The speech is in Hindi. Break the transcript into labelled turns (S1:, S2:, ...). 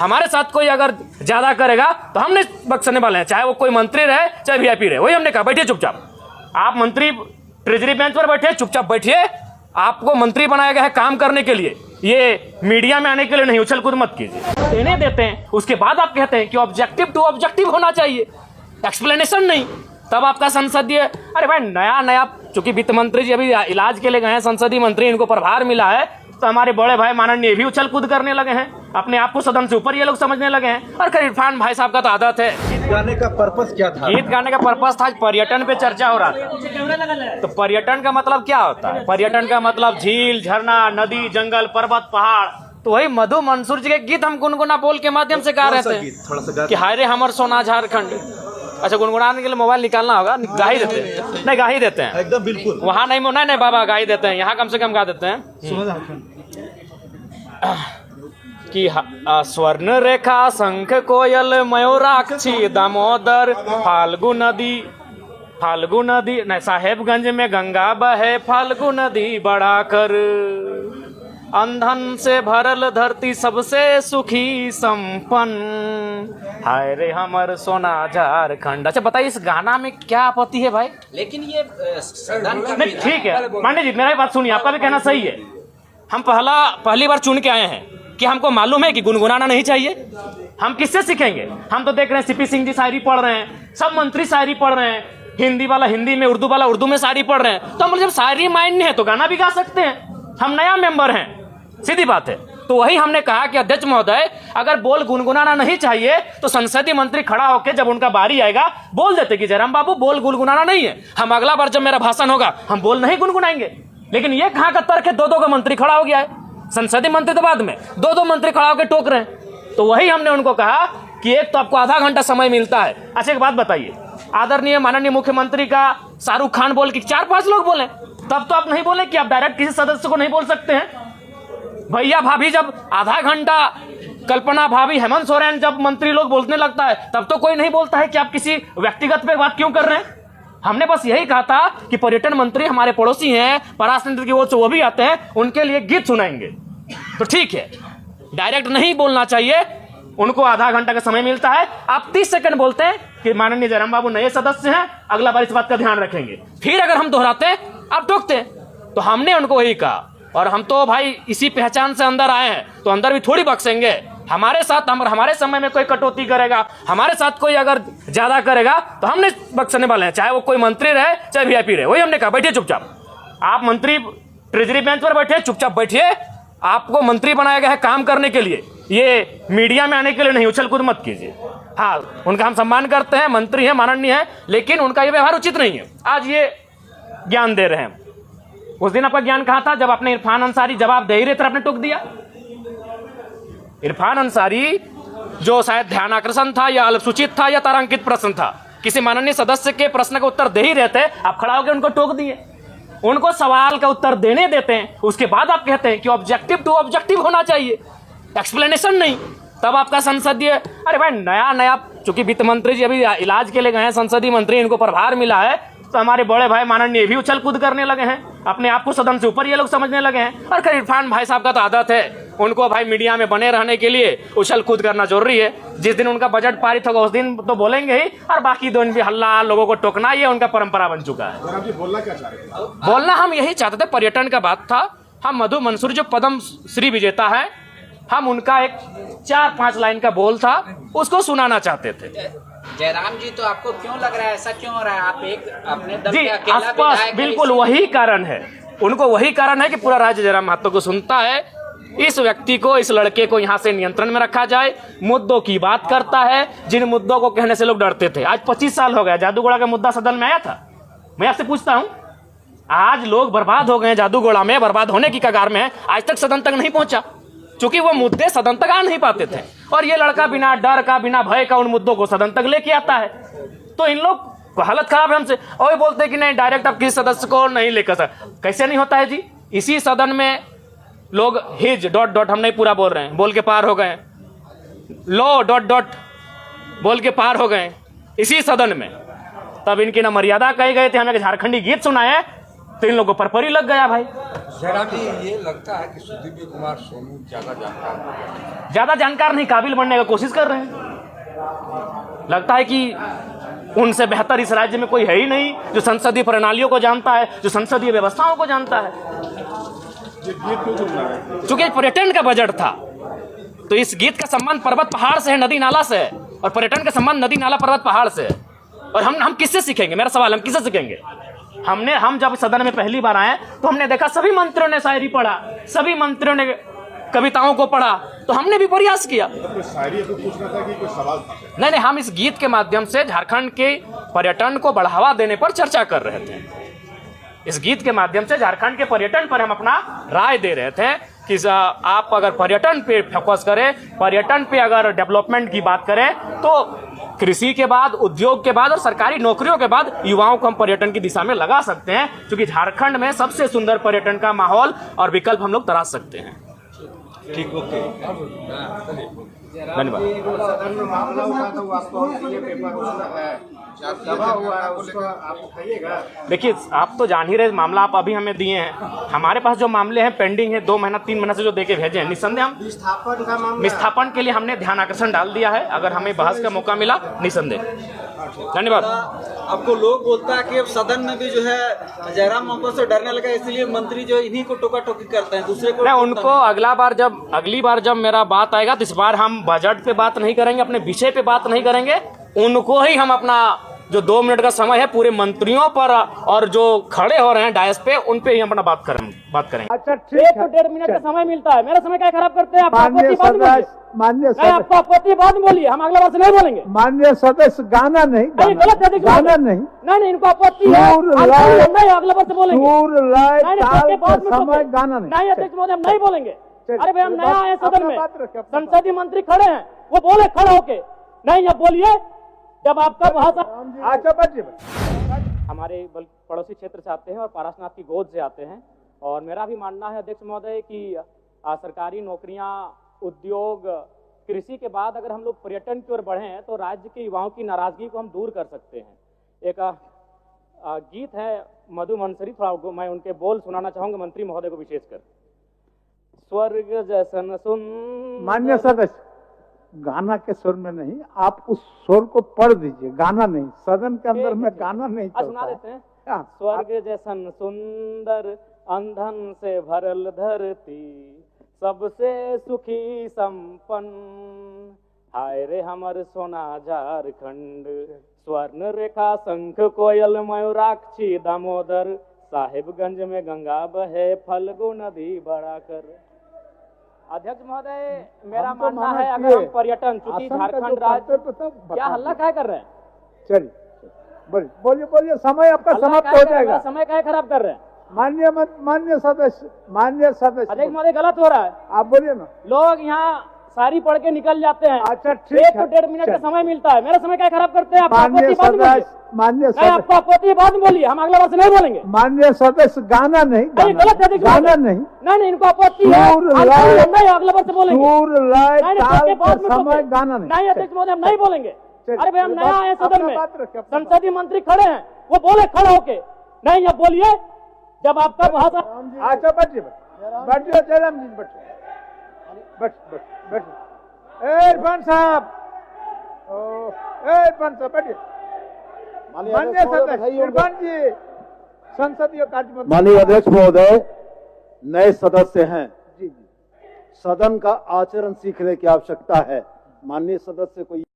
S1: हमारे साथ कोई अगर ज्यादा करेगा तो हम नहीं बख्शने वाले हैं, चाहे वो कोई मंत्री रहे चाहे वीआईपी रहे। वही हमने कहा, बैठिए चुपचाप। आप मंत्री ट्रेजरी बेंच पर बैठिए, चुपचाप बैठिए। आपको मंत्री बनाया गया है काम करने के लिए, ये मीडिया में आने के लिए नहीं। उछल कूद मत कीजिए। देने देते हैं, उसके बाद आप कहते हैं कि ऑब्जेक्टिव टू ऑब्जेक्टिव होना चाहिए, एक्सप्लेनेशन नहीं। तब आपका संसदीय, अरे भाई नया नया, चूंकि वित्त मंत्री जी अभी इलाज के लिए गए हैं, संसदीय मंत्री, इनको प्रभार मिला है, तो हमारे बड़े भाई माननीय भी उछल कूद करने लगे हैं, अपने आप को सदन से ऊपर ये लोग समझने लगे हैं। और खैर इरफान भाई साहब का तो आदत है।
S2: गीत गाने का पर्पस क्या था?
S1: गीत गाने का पर्पस था, पर्यटन पे चर्चा हो रहा था। तो पर्यटन का मतलब क्या होता है? पर्यटन का मतलब झील, झरना, नदी, जंगल, पर्वत, पहाड़। तो वही मधु मंसूर जी के गीत हम गुनगुना बोल के माध्यम से गा रहे थे कि हाय रे हमर सोना झारखंड। अच्छा, गुनगुनाने के लिए मोबाइल निकालना होगा, गा ही देते हैं। नहीं, गा ही देते हैं
S2: एकदम बिल्कुल।
S1: वहाँ नहीं बाबा, गा ही देते हैं। यहाँ कम से कम गा देते हैं कि स्वर्ण रेखा, शंख, कोयल, मयूराक्षी, दामोदर, फाल्गु नदी नहीं, साहेबगंज में गंगा बहे, फाल्गु नदी बढ़ाकर, अंधन से भरल धरती सबसे सुखी संपन्न, हाय रे हमर सोना झारखंड। अच्छा बताइए, इस गाना में क्या आपत्ति है भाई?
S3: लेकिन ये
S1: नहीं, ठीक है पांडे जी, मेरा बात सुनिए, आपका भी कहना सही है। हम पहली बार चुन के आए हैं कि हमको मालूम है कि गुनगुनाना नहीं चाहिए। हम किससे सीखेंगे? हम तो देख रहे हैं सीपी सिंह जी शायरी पढ़ रहे हैं, सब मंत्री शायरी पढ़ रहे हैं, हिंदी वाला हिंदी में, उर्दू वाला उर्दू में शायरी पढ़ रहे हैं। तो हम जब शायरी माइंड है तो गाना भी गा सकते हैं। हम नया मेंबर हैं, सीधी बात है। तो वही हमने कहा कि अध्यक्ष महोदय, अगर बोल गुनगुनाना नहीं चाहिए तो संसदीय मंत्री खड़ा होकर जब उनका बारी आएगा बोल देते कि जयराम बाबू बोल गुनगुनाना नहीं है, हम अगला बार जब मेरा भाषण होगा हम बोल नहीं गुनगुनाएंगे। लेकिन ये कहाँ का तर्क है? दो का मंत्री खड़ा हो गया है, संसदीय मंत्री तो बाद में, दो मंत्री खड़ा होकर टोक रहे हैं। तो वही हमने उनको कहा कि एक तो आपको आधा घंटा समय मिलता है। अच्छा एक बात बताइए, आदरणीय माननीय मुख्यमंत्री का शाहरुख खान बोल के 4-5 लोग बोले, तब तो आप नहीं बोले कि आप डायरेक्ट किसी सदस्य को नहीं बोल सकते हैं। भैया भाभी जब आधा घंटा, कल्पना भाभी, हेमंत सोरेन जब मंत्री लोग बोलने लगता है तब तो कोई नहीं बोलता है कि आप किसी व्यक्तिगत पे बात क्यों कर रहे हैं। हमने बस यही कहा था कि पर्यटन मंत्री हमारे पड़ोसी हैं, पराशर की ओर से वो भी आते हैं, उनके लिए गीत सुनाएंगे तो ठीक है, डायरेक्ट नहीं बोलना चाहिए। उनको आधा घंटा का समय मिलता है, आप 30 सेकंड बोलते हैं कि माननीय जयराम बाबू नए सदस्य हैं, अगला बार इस बात का ध्यान रखेंगे। फिर अगर हम दोहराते हैं आप टोकते हैं। तो हमने उनको वही कहा, और हम तो भाई इसी पहचान से अंदर आए हैं, तो अंदर भी थोड़ी बख्शेंगे। हमारे साथ हमारे समय में कोई कटौती करेगा, हमारे साथ कोई अगर ज्यादा करेगा तो हम नहीं बख्शने वाले हैं, चाहे वो कोई मंत्री रहे चाहे वीआईपी रहे। वही हमने कहा, बैठिए चुपचाप। आप मंत्री ट्रेजरी बेंच पर बैठिए, चुपचाप बैठिए। आपको मंत्री बनाया गया है काम करने के लिए, ये मीडिया में आने के लिए नहीं। उछल कूद मत कीजिए। हाँ, उनका हम सम्मान करते हैं, मंत्री है, माननीय है, लेकिन उनका ये व्यवहार उचित नहीं है। आज ये ज्ञान दे रहे हैं, उस दिन आपका ज्ञान कहाँ था जब आपने इरफान अंसारी जवाब दे ही रहे थे, आपने टोक दिया। इरफान अंसारी जो शायद ध्यान आकर्षण था या अल्पसूचित था या तारांकित प्रश्न था, किसी माननीय सदस्य के प्रश्न का उत्तर दे ही रहे थे, आप खड़ा होकर उनको टोक दिए। उनको सवाल का उत्तर देने देते हैं, उसके बाद आप कहते हैं कि ऑब्जेक्टिव टू ऑब्जेक्टिव होना चाहिए, एक्सप्लेनेशन नहीं। तब आपका संसदीय, अरे भाई नया नया, चूंकि वित्त मंत्री जी अभी इलाज के लिए गए हैं, संसदीय मंत्री, इनको प्रभार मिला है, तो हमारे बड़े भाई माननीय भी उछल कूद करने लगे हैं, अपने आप को सदन से ऊपर ये लोग समझने लगे हैं। और खैर इरफान भाई साहब का तो आदत है, उनको भाई मीडिया में बने रहने के लिए उछल कूद करना जरूरी है। जिस दिन उनका बजट पारित होगा उस दिन तो बोलेंगे ही, और बाकी दिन भी हल्ला, लोगों को टोकना, ये उनका परंपरा बन चुका है।
S2: बोलना क्या चाह रहे थे?
S1: बोलना हम यही चाहते थे, पर्यटन का बात था। हम मधु मंसूर जो पद्म श्री विजेता है, हम उनका एक 4-5 लाइन का बोल था, उसको सुनाना चाहते थे।
S3: जयराम जी, तो आपको क्यों लग रहा है ऐसा क्यों हो रहा है? आप एक अपने दम
S1: जी
S3: पे अकेला
S1: आसपास,
S3: विधायक
S1: बिल्कुल वही कारण है, उनको वही कारण है कि पूरा राज्य जयराम महतो को सुनता है। इस व्यक्ति को, इस लड़के को यहाँ से नियंत्रण में रखा जाए, मुद्दों की बात करता है, जिन मुद्दों को कहने से लोग डरते थे। आज 25 साल हो गया, जादूगोड़ा का मुद्दा सदन में आया था। मैं आपसे पूछता हूँ, आज लोग बर्बाद हो गए, जादूगोड़ा में बर्बाद होने की कगार में है, आज तक सदन तक नहीं पहुंचा, क्योंकि वो मुद्दे सदन तक आ नहीं पाते थे। और ये लड़का बिना डर का, बिना भय का उन मुद्दों को सदन तक लेके आता है। तो इन लोग को हालत खराब है हमसे, और बोलते हैं कि नहीं डायरेक्ट आप किसी सदस्य को नहीं लेकर सकते। कैसे नहीं होता है जी? इसी सदन में लोग हिज ... हम नहीं पूरा बोल रहे हैं, बोल के पार हो गए, लो ... बोल के पार हो गए इसी सदन में। तब इनकी ना मर्यादा कही गए थे, हमें झारखंडी गीत सुनाए, तो इन लोगों पर परी लग गया भाई।
S4: जरा भी ये लगता है कि सुदीप कुमार सोनू ज्यादा जानकार है।
S1: ज्यादा जानकार नहीं, काबिल बनने का कोशिश कर रहे हैं। लगता है कि उनसे बेहतर इस राज्य में कोई है ही नहीं जो संसदीय प्रणालियों को जानता है, जो संसदीय व्यवस्थाओं को जानता है। चूंकि पर्यटन का बजट था तो इस गीत का संबंध पर्वत पहाड़ से है, नदी नाला से है, और पर्यटन का संबंध नदी नाला पर्वत पहाड़ से है। और हम किससे सीखेंगे? मेरा सवाल, हम किससे सीखेंगे? हम जब सदन में पहली बार आए तो हमने देखा सभी मंत्रियों ने शायरी पढ़ा, सभी मंत्रियों ने कविताओं को पढ़ा, तो हमने भी प्रयास किया।
S2: तो शायरी को पूछना था कि कोई सवाल था?
S1: नहीं, हम इस गीत के माध्यम से झारखंड के पर्यटन को बढ़ावा देने पर चर्चा कर रहे थे। इस गीत के माध्यम से झारखंड के पर्यटन पर हम अपना राय दे रहे थे कि आप अगर पर्यटन पे फोकस करें, पर्यटन पे अगर डेवलपमेंट की बात करें, तो कृषि के बाद, उद्योग के बाद और सरकारी नौकरियों के बाद युवाओं को हम पर्यटन की दिशा में लगा सकते हैं, क्योंकि झारखंड में सबसे सुंदर पर्यटन का माहौल और विकल्प हम लोग तराश सकते हैं।
S2: ठीक, ओके,
S1: धन्यवाद।
S2: सदन में मामला उठा तो आपको ये पेपर दबा हुआ है, उसको आप उठाइएगा।
S1: देखिए, आप तो जान ही रहे मामला आप अभी हमें दिए हैं। हमारे पास जो मामले हैं पेंडिंग है, 2 महीना 3 महीना से जो देके भेजे हैं, निस्संदेह हम
S2: विस्थापन का मामला,
S1: विस्थापन के लिए हमने ध्यान आकर्षण डाल दिया है। अगर हमें बहस का मौका मिला, निस्संदेह। धन्यवाद।
S5: आपको लोग बोलता है कि अब सदन में भी जो है जयराम महतो से डरने लगा, इसलिए मंत्री जो इन्हीं को टोका टोकी करते हैं, दूसरे को
S1: मैं उनको अगली बार जब मेरा बात आएगा तो इस बार हम बजट पे बात नहीं करेंगे, अपने विषय पे बात नहीं करेंगे। उनको ही हम अपना जो 2 मिनट का समय है पूरे मंत्रियों पर और जो खड़े हो रहे हैं डायस पे, उन पे ही हम अपना बात करेंगे।
S6: अच्छा, ठीक है।
S1: 1.5 मिनट का समय मिलता है, मेरा समय क्या खराब करते हैं आप?
S6: माननीय सदस्य,
S1: आपको आपत्ति बाद में बोलिए, हम अगला बार से नहीं बोलेंगे।
S6: माननीय सदस्य, गाना नहीं,
S1: गलत है,
S6: गाना नहीं,
S1: नहीं, इनको आपत्ति है, अगला बार से बोलेंगे।
S6: समय गाना
S1: नहीं अध्यक्ष महोदय, हम नहीं बोलेंगे। अरे भाई, हम नया आए सदन में, संसदीय मंत्री खड़े हैं, वो बोले खड़े होके, नहीं अब बोलिए जब आपका भाषा।
S6: अच्छा, बच्चे
S1: हमारे पड़ोसी क्षेत्र से आते हैं और पारसनाथ की गोद से आते हैं, और मेरा भी मानना है अध्यक्ष महोदय कि सरकारी नौकरियां, उद्योग, कृषि के बाद अगर हम लोग पर्यटन की ओर बढ़ें तो राज्य के युवाओं की नाराजगी को हम दूर कर सकते हैं। एक गीत है मधु मनसरी, थोड़ा मैं उनके बोल सुनाना चाहूंगा मंत्री महोदय को विशेषकर। स्वर्ग जैसन सुंदर।
S6: माननीय सदस्य, गाना के सुर में नहीं, आप उस सुर को पढ़ दीजिए, गाना नहीं। सदन के अंदर में गाना नहीं चलता।
S1: सुना देते हैं।
S6: हाँ।
S1: स्वर्ग जैसन सुंदर अंधन से भरल धरती, सबसे सुखी संपन्न, हाय रे हमर सोना झारखंड, स्वर्ण रेखा शंख कोयल मयूराक्षी दामोदर, साहिबगंज में गंगा बहे फल्गु नदी बढ़ाकर। अध्यक्ष महोदय, मेरा मानना है अगर हम पर्यटन, चूंकि झारखंड राज्य, क्या हल्ला क्या कर रहे हैं?
S6: चलिए बोलिए, समय आपका समाप्त हो जाएगा।
S1: समय क्या खराब कर रहे हैं?
S6: माननीय सदस्य,
S1: अध्यक्ष महोदय, गलत हो रहा है।
S6: आप बोलिए ना।
S1: लोग यहाँ सारी पढ़ के निकल जाते हैं।
S6: अच्छा, ठीक है।
S1: 1.5 मिनट का समय मिलता है, मेरा समय क्या खराब करते हैं आप?
S6: माननीय सदस्य,
S1: आपको आपत्ति बाद में बोलिए, हम अगला बार से नहीं बोलेंगे।
S6: माननीय सदस्य, गाना नहीं,
S1: गलत है,
S6: गाना नहीं,
S1: नहीं, इनको आपत्ति है, अगला बार से बोलेंगे।
S6: समय गाना
S1: नहीं अध्यक्ष महोदय, हम नहीं बोलेंगे। अरे भाई, हम नया आए सदन में, संसदीय मंत्री खड़े हैं, वो बोले खड़े होके, नहीं अब बोलिए जब आपका भाषा।
S6: अच्छा, बैठिए जयराम जी, बैठिए। इरफान साहब, बैठिए। माननीय सदस्य इरफान जी, संसदीय कार्य मंत्री।
S7: माननीय अध्यक्ष महोदय, नए सदस्य हैं, सदन का आचरण सीखने की आवश्यकता है। माननीय सदस्य को